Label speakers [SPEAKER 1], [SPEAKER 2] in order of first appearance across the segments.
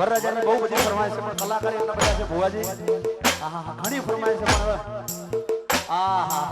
[SPEAKER 1] વરરાજાની બહુ બધી ફરમાઈશ છે, પણ કલાકાર એટલા બધા છે ભુવાજી. આહા ઘણી ફરમાઈશ છે, પણ આહા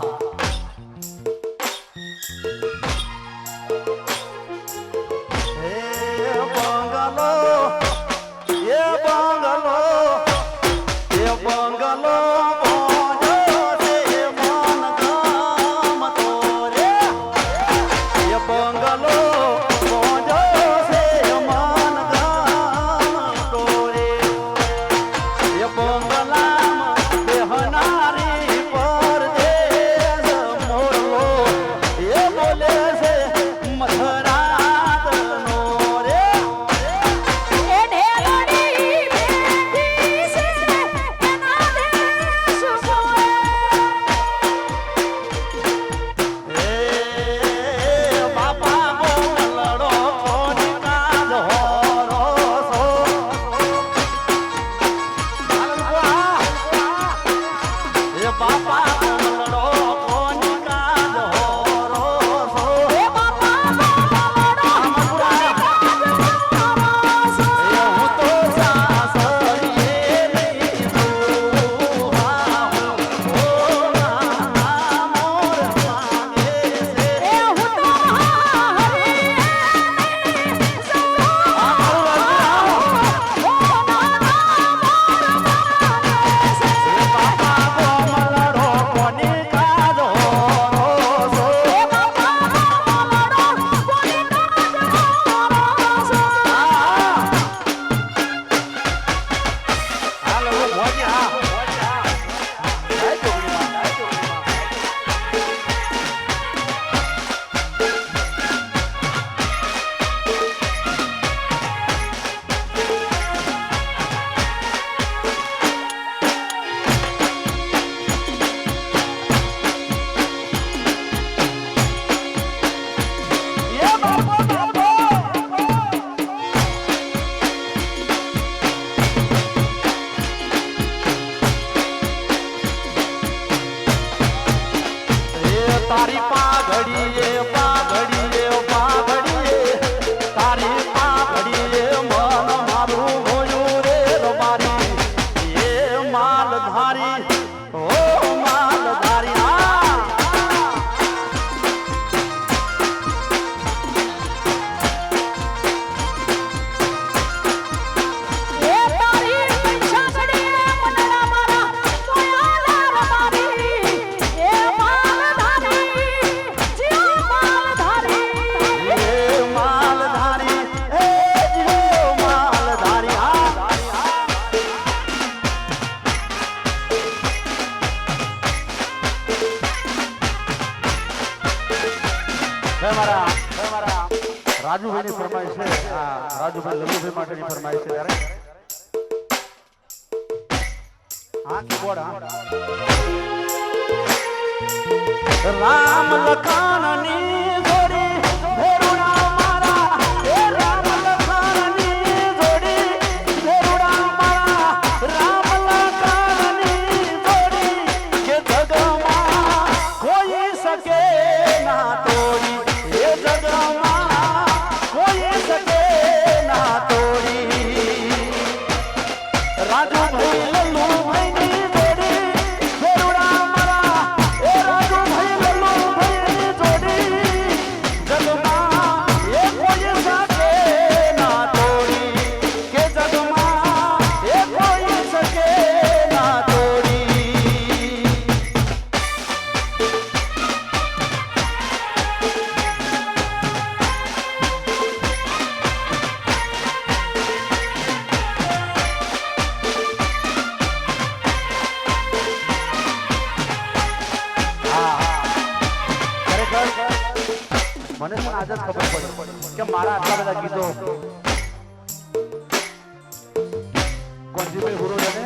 [SPEAKER 1] રાજુભાઈની ફરમાઈશ છે. રાજુભાઈ લલ્લુભાઈ માટેની ફરમાઈશ છે. ત્યારે કીબોર્ડ રામ લખાણની જોડી ભેરુડા મારા, એ રામ લખાણની જોડી ભેરુડા મારા, રામ લખાણની જોડી કે જગમાં કોઈ શકે ના તોડી, એ જગમાં કોઈ શકે ના તોડી. રાજુભાઈ લલ્લુભાઈની જોડી ભેરુડા મારા, એ રાજુભાઈ લલ્લુભાઈની જોડી જગમાં એ કોઈ શકે ના તોડી, કે જગમાં એ કોઈ શકે ના તોડી. મને પણ આજ જ ખબર પડી કે મારા આટલા બધા ગીતો કોંજીભાઈ હુરોજાને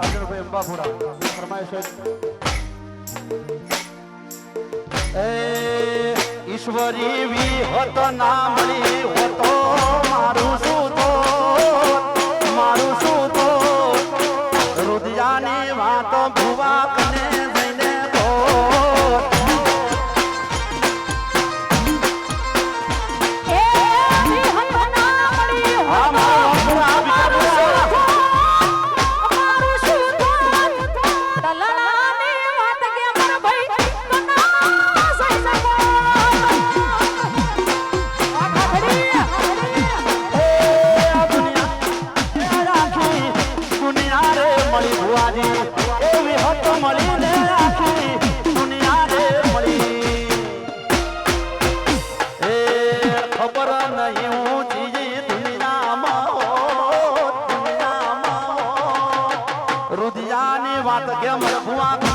[SPEAKER 1] અર્જુનભાઈ અંબાપુરા ફરમાઈશ એ ઈશ્વરી વી હોત ના મળી હોતો મારું શું તો વાત કેમ ભુવા